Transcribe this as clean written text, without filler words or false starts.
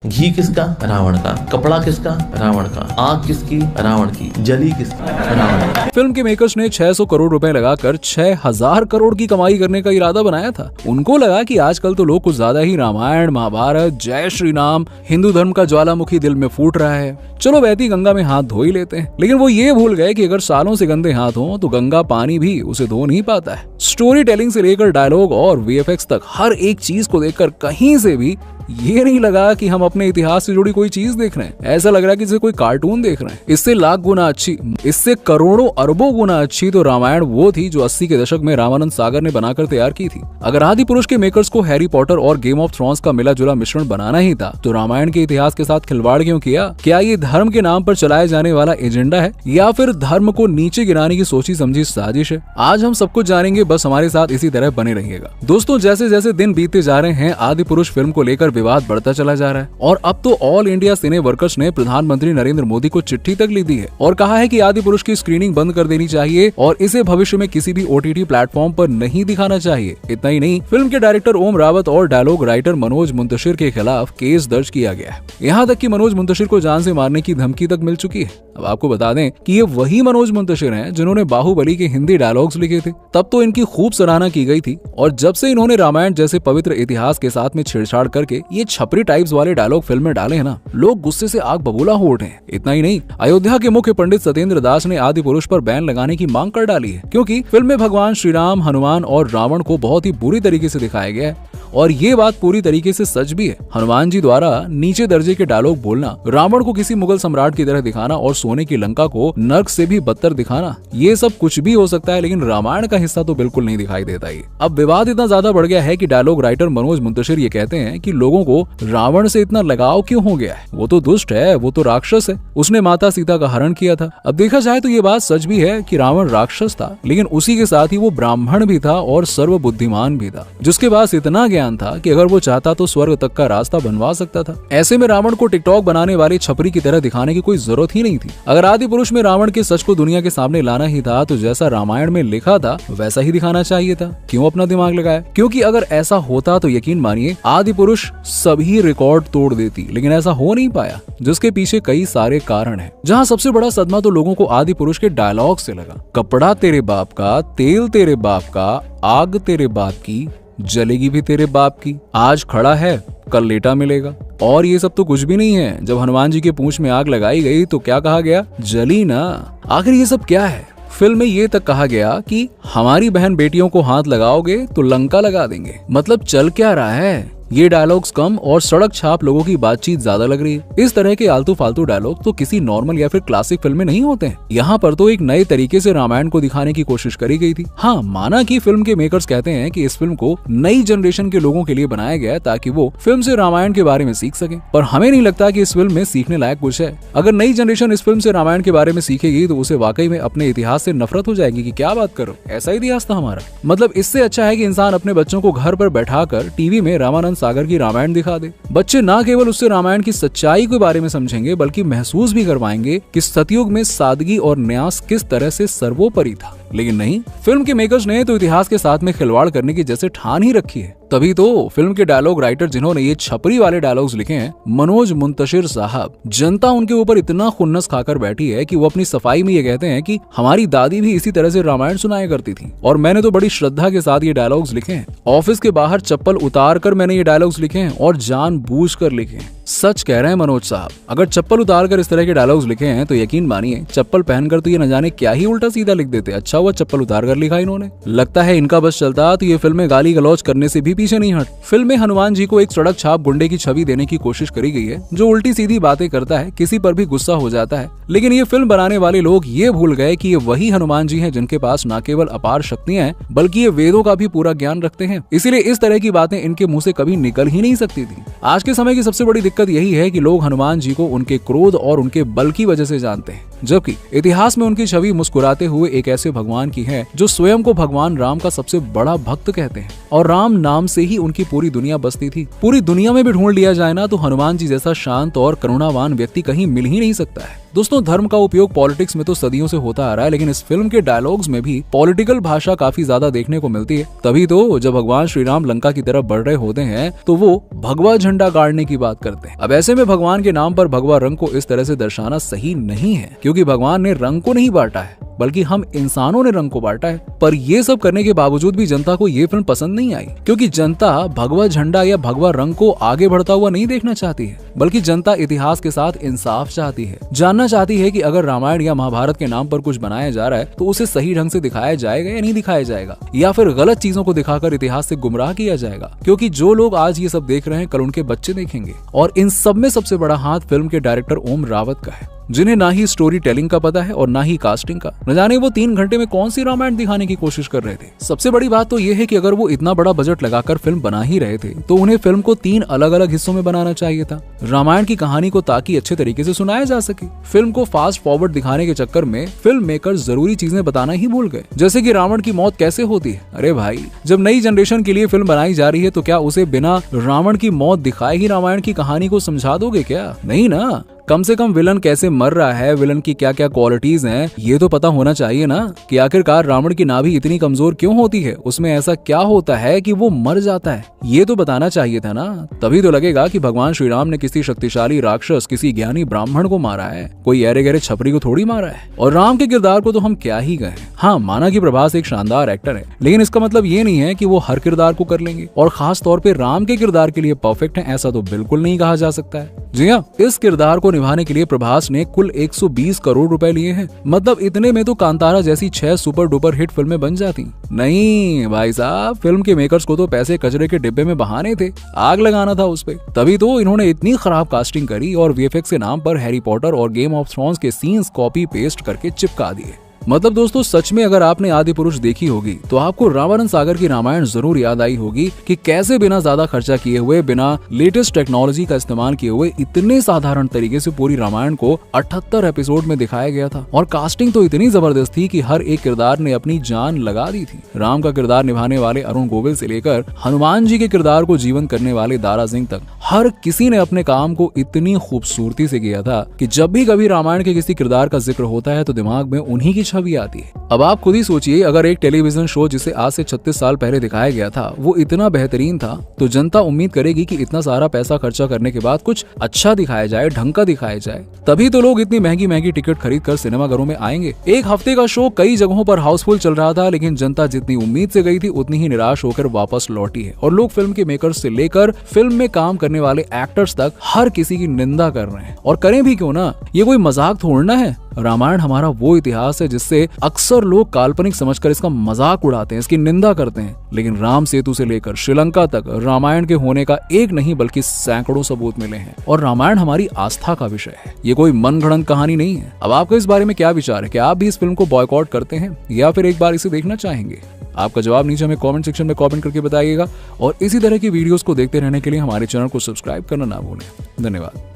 घी किसका? रावण का। कपड़ा किसका? रावण का। आग किसकी? रावण की। जली किसकी? रावण की। फिल्म के मेकर्स ने 600 करोड़ रुपए लगाकर 6000 करोड़ की कमाई करने का इरादा बनाया था। उनको लगा कि आजकल तो लोग कुछ ज्यादा ही रामायण, महाभारत, जय श्री राम, हिंदू धर्म का ज्वालामुखी दिल में फूट रहा है, चलो बहती गंगा में हाथ धो ही लेते हैं। लेकिन वो ये भूल गए कि अगर सालों से गंदे हाथ हो तो गंगा पानी भी उसे धो नहीं पाता है। स्टोरी टेलिंग से लेकर डायलॉग और वीएफएक्स तक हर एक चीज को देखकर कहीं से भी ये नहीं लगा कि हम अपने इतिहास से जुड़ी कोई चीज देख रहे हैं। ऐसा लग रहा है कि जैसे कोई कार्टून देख रहे हैं। इससे लाख गुना अच्छी, इससे करोड़ों अरबों गुना अच्छी तो रामायण वो थी जो 80 के दशक में रामानंद सागर ने बनाकर तैयार की थी। अगर आदि पुरुष के मेकर्स को हैरी पॉटर और गेम ऑफ थ्रोन्स का मिला जुला मिश्रण बनाना ही था तो रामायण के इतिहास के साथ खिलवाड़ क्यों किया? क्या ये धर्म के नाम पर चलाए जाने वाला एजेंडा है या फिर धर्म को नीचे गिराने की सोची समझी साजिश है? आज हम सब कुछ जानेंगे, बस हमारे साथ इसी तरह बने रहिएगा। दोस्तों, जैसे जैसे दिन बीतते जा रहे हैं आदि पुरुष फिल्म को लेकर विवाद बढ़ता चला जा रहा है और अब तो ऑल इंडिया सिने वर्कर्स ने प्रधानमंत्री नरेंद्र मोदी को चिट्ठी तक लिख दी है और कहा है कि आदि पुरुष की स्क्रीनिंग बंद कर देनी चाहिए और इसे भविष्य में किसी भी ओटीटी प्लेटफॉर्म पर नहीं दिखाना चाहिए। इतना ही नहीं, फिल्म के डायरेक्टर ओम रावत और डायलॉग राइटर मनोज मुंतशिर के खिलाफ केस दर्ज किया गया है। यहाँ तक कि मनोज मुंतशिर को जान से मारने की धमकी तक मिल चुकी है। अब आपको बता दें कि ये वही मनोज मुंतशिर हैं जिन्होंने बाहुबली के हिंदी डायलॉग्स लिखे थे। तब तो इनकी खूब सराहना की गई थी और जब से इन्होंने रामायण जैसे पवित्र इतिहास के साथ में छेड़छाड़ करके ये छपरी टाइप्स वाले डायलॉग फिल्म में डाले हैं ना, लोग गुस्से से आग बबूला हो उठे हैं। इतना ही नहीं, अयोध्या के मुख्य पंडित सत्येंद्र दास ने आदि पुरुष पर बैन लगाने की मांग कर डाली है क्योंकि फिल्म में भगवान श्री राम, हनुमान और रावण को बहुत ही बुरी तरीके से दिखाया गया है और ये बात पूरी तरीके से सच भी है। हनुमान जी द्वारा नीचे दर्जे के डायलॉग बोलना, रावण को किसी मुगल सम्राट की तरह दिखाना और सोने की लंका को नर्क से भी बदतर दिखाना, ये सब कुछ भी हो सकता है लेकिन रामायण का हिस्सा तो बिल्कुल नहीं दिखाई देता ही। अब विवाद इतना ज्यादा बढ़ गया है कि डायलॉग राइटर मनोज मुंतशिर ये कहते हैं कि लोगों को रावण से इतना लगाव क्यों हो गया है? वो तो दुष्ट है, वो तो राक्षस है, उसने माता सीता का हरण किया था। अब देखा जाए तो ये बात सच भी है कि रावण राक्षस था लेकिन उसी के साथ ही वो ब्राह्मण भी था और सर्वबुद्धिमान भी था जिसके पास इतना ज्ञान था कि अगर वो चाहता तो स्वर्ग तक का रास्ता बनवा सकता था। ऐसे में रावण को टिकटॉक बनाने वाले छपरी की तरह दिखाने की कोई जरूरत ही नहीं थी। अगर आदि पुरुष में रावण के सच को दुनिया के सामने लाना ही था तो जैसा रामायण में लिखा था वैसा ही दिखाना चाहिए था। क्यों अपना दिमाग लगाया? क्योंकि अगर ऐसा होता तो यकीन मानिए आदि पुरुष सभी रिकॉर्ड तोड़ देती, लेकिन ऐसा हो नहीं पाया जिसके पीछे कई सारे कारण हैं। जहां सबसे बड़ा सदमा तो लोगों को आदि पुरुष के डायलॉग से लगा। कपड़ा तेरे बाप का, तेल तेरे बाप का, आग तेरे बाप की, जलेगी भी तेरे बाप की, आज खड़ा है कल लेटा मिलेगा। और ये सब तो कुछ भी नहीं है। जब हनुमान जी के पूंछ में आग लगाई गई तो क्या कहा गया? जली ना। आखिर ये सब क्या है? फिल्म में ये तक कहा गया कि हमारी बहन बेटियों को हाथ लगाओगे तो लंका लगा देंगे। मतलब चल क्या रहा है? ये डायलॉग्स कम और सड़क छाप लोगों की बातचीत ज्यादा लग रही है। इस तरह के आलतू फालतू डायलॉग तो किसी नॉर्मल या फिर क्लासिक फिल्म में नहीं होते हैं। यहाँ पर तो एक नए तरीके से रामायण को दिखाने की कोशिश करी गई थी। हाँ, माना कि फिल्म के मेकर्स कहते हैं कि इस फिल्म को नई जनरेशन के लोगों के लिए बनाया गया ताकि वो फिल्म से रामायण के बारे में सीख सके, पर हमें नहीं लगता कि इस फिल्म में सीखने लायक कुछ है। अगर नई जनरेशन इस फिल्म से रामायण के बारे में सीखेगी तो उसे वाकई में अपने इतिहास से नफरत हो जाएगी कि क्या बात करो, ऐसा इतिहास था हमारा। मतलब इससे अच्छा है कि इंसान अपने बच्चों को घर पर बैठाकर टीवी में रामानंद सागर की रामायण दिखा दे। बच्चे ना केवल उससे रामायण की सच्चाई के बारे में समझेंगे बल्कि महसूस भी कर पाएंगे कि सतयुग में सादगी और न्यास किस तरह से सर्वोपरि था। लेकिन नहीं, फिल्म के मेकर्स ने तो इतिहास के साथ में खिलवाड़ करने की जैसे ठान ही रखी है। तभी तो फिल्म के डायलॉग राइटर जिन्होंने ये छपरी वाले डायलॉग्स लिखे हैं, मनोज मुंतशिर साहब, जनता उनके ऊपर इतना खुन्नस खाकर बैठी है कि वो अपनी सफाई में ये कहते हैं कि हमारी दादी भी इसी तरह से रामायण सुनाया करती थी और मैंने तो बड़ी श्रद्धा के साथ ये डायलॉग्स लिखे हैं। ऑफिस के बाहर चप्पल उतार कर मैंने ये डायलॉग्स लिखे हैं और जानबूझकर लिखे हैं। सच कह रहे हैं मनोज साहब। अगर चप्पल उतार कर इस तरह के डायलॉग्स लिखे हैं तो यकीन मानिए चप्पल पहनकर तो ये न जाने क्या ही उल्टा सीधा लिख देते। अच्छा हुआ चप्पल उतार कर लिखा इन्होंने। लगता है इनका बस चलता तो ये फिल्म में गाली गलौज करने से भी पीछे नहीं हट। फिल्म में हनुमान जी को एक सड़क छाप गुंडे की छवि देने की कोशिश करी गई है जो उल्टी सीधी बातें करता है, किसी पर भी गुस्सा हो जाता है। लेकिन ये फिल्म बनाने वाले लोग ये भूल गए कि ये वही हनुमान जी हैं जिनके पास न केवल अपार शक्तियां हैं बल्कि ये वेदों का भी पूरा ज्ञान रखते हैं। इसीलिए इस तरह की बातें इनके मुंह से कभी निकल ही नहीं सकती थी। आज के समय की सबसे बड़ी दिक्कत यही है कि लोग हनुमान जी को उनके क्रोध और उनके बल की वजह से जानते हैं। जबकि इतिहास में उनकी छवि मुस्कुराते हुए एक ऐसे भगवान की है जो स्वयं को भगवान राम का सबसे बड़ा भक्त कहते हैं, और राम नाम से ही उनकी पूरी दुनिया बसती थी। पूरी दुनिया में भी ढूंढ लिया जाए ना तो हनुमान जी जैसा शांत और करुणावान व्यक्ति कहीं मिल ही नहीं सकता है। दोस्तों, धर्म का उपयोग पॉलिटिक्स में तो सदियों से होता आ रहा है, लेकिन इस फिल्म के डायलॉग्स में भी पॉलिटिकल भाषा काफी ज्यादा देखने को मिलती है। तभी तो जब भगवान श्री राम लंका की तरफ बढ़ रहे होते हैं तो वो भगवा झंडा गाड़ने की बात करते हैं। अब ऐसे में भगवान के नाम पर भगवा रंग को इस तरह से दर्शाना सही नहीं है, क्योंकि भगवान ने रंग को नहीं बांटा है बल्कि हम इंसानों ने रंग को बांटा है। पर ये सब करने के बावजूद भी जनता को ये फिल्म पसंद नहीं आई, क्योंकि जनता भगवा झंडा या भगवा रंग को आगे बढ़ता हुआ नहीं देखना चाहती है, बल्कि जनता इतिहास के साथ इंसाफ चाहती है। जानना चाहती है कि अगर रामायण या महाभारत के नाम पर कुछ बनाया जा रहा है तो उसे सही ढंग से दिखाया जाएगा या नहीं दिखाया जाएगा, या फिर गलत चीजों को दिखाकर इतिहास से गुमराह किया जाएगा। क्योंकि जो लोग आज ये सब देख रहे हैं कल उनके बच्चे देखेंगे। और इन सब में सबसे बड़ा हाथ फिल्म के डायरेक्टर ओम रावत का है, जिन्हें ना ही स्टोरी टेलिंग का पता है और ना ही कास्टिंग का। न जाने वो 3 घंटे में कौन सी रामायण दिखाने की कोशिश कर रहे थे। सबसे बड़ी बात तो ये है कि अगर वो इतना बड़ा बजट लगाकर फिल्म बना ही रहे थे तो उन्हें फिल्म को 3 अलग अलग हिस्सों में बनाना चाहिए था, रामायण की कहानी को, ताकि अच्छे तरीके से सुनाया जा सके। फिल्म को फास्ट फॉरवर्ड दिखाने के चक्कर में फिल्म मेकर जरूरी चीजें बताना ही भूल गए, जैसे कि रावण की मौत कैसे होती है। अरे भाई, जब नई जनरेशन के लिए फिल्म बनाई जा रही है तो क्या उसे बिना रावण की मौत दिखाए ही रामायण की कहानी को समझा दोगे क्या? नहीं ना। कम से कम विलन कैसे मर रहा है, विलन की क्या क्या क्वालिटीज हैं, ये तो पता होना चाहिए ना। कि आखिरकार रावण की नाभि इतनी कमजोर क्यों होती है, उसमें ऐसा क्या होता है कि वो मर जाता है, ये तो बताना चाहिए था ना। तभी तो लगेगा कि भगवान श्री राम ने किसी शक्तिशाली राक्षस, किसी ज्ञानी ब्राह्मण को मारा है, कोई ऐरे गहरे छपरी को थोड़ी मारा है। और राम के किरदार को तो हम क्या ही कहें। हाँ, माना कि प्रभास एक शानदार एक्टर है, लेकिन इसका मतलब ये नहीं है कि वो हर किरदार को कर लेंगे, और खास तौर पे राम के किरदार के लिए परफेक्ट है, ऐसा तो बिल्कुल नहीं कहा जा सकता है। जी हाँ, इस किरदार को निभाने के लिए प्रभास ने कुल 120 करोड़ रुपए लिए हैं। मतलब इतने में तो कांतारा जैसी 6 सुपर डुपर हिट फिल्में बन जाती। नहीं भाई साहब, फिल्म के मेकर्स को तो पैसे कचरे के डिब्बे में बहाने थे, आग लगाना था उस पे। तभी तो इन्होंने इतनी खराब कास्टिंग करी और वीएफएक्स के नाम पर हैरी पॉटर और गेम ऑफ थ्रोन्स के सीन्स कॉपी पेस्ट करके चिपका दिए। मतलब दोस्तों, सच में अगर आपने आदि पुरुष देखी होगी तो आपको रामानंद सागर की रामायण जरूर याद आई होगी कि कैसे बिना ज्यादा खर्चा किए हुए, बिना लेटेस्ट टेक्नोलॉजी का इस्तेमाल किए हुए इतने साधारण तरीके से पूरी रामायण को 78 एपिसोड में दिखाया गया था। और कास्टिंग तो इतनी जबरदस्त थी कि हर एक किरदार ने अपनी जान लगा दी थी। राम का किरदार निभाने वाले अरुण गोविल से लेकर हनुमान जी के किरदार को जीवन करने वाले दारा सिंह तक, हर किसी ने अपने काम को इतनी खूबसूरती से किया था कि जब भी कभी रामायण के किसी किरदार का जिक्र होता है तो दिमाग में उन्हीं की छवि आती है। अब आप खुद ही सोचिए, अगर एक टेलीविजन शो जिसे आज से 36 साल पहले दिखाया गया था वो इतना बेहतरीन था तो जनता उम्मीद करेगी कि इतना सारा पैसा खर्चा करने के बाद कुछ अच्छा दिखाया जाए, ढंग का दिखाया जाए। तभी तो लोग इतनी महंगी महंगी टिकट खरीद कर सिनेमाघरों में आएंगे। एक हफ्ते का शो कई जगहों पर हाउसफुल चल रहा था, लेकिन जनता जितनी उम्मीद से गई थी उतनी ही निराश होकर वापस लौटी है। और लोग फिल्म के मेकर्स से लेकर फिल्म में काम करने वाले एक्टर्स तक हर किसी की निंदा कर रहे हैं। और करें भी क्यों ना, ये कोई मजाक थोड़ना है। रामायण हमारा वो इतिहास है जिससे अक्सर लोग काल्पनिक समझकर इसका मजाक उड़ाते हैं, इसकी निंदा करते हैं। लेकिन राम सेतु से लेकर श्रीलंका तक रामायण के होने का एक नहीं बल्कि सैकड़ों सबूत मिले हैं। और रामायण हमारी आस्था का विषय है, ये कोई मनगढ़ंत कहानी नहीं है। अब आपका इस बारे में क्या विचार है? क्या आप भी इस फिल्म को बॉयकॉट करते हैं या फिर एक बार इसे देखना चाहेंगे? आपका जवाब नीचे हमें कमेंट सेक्शन में कमेंट करके बताइएगा। और इसी तरह की वीडियोस को देखते रहने के लिए हमारे चैनल को सब्सक्राइब करना ना भूलें। धन्यवाद।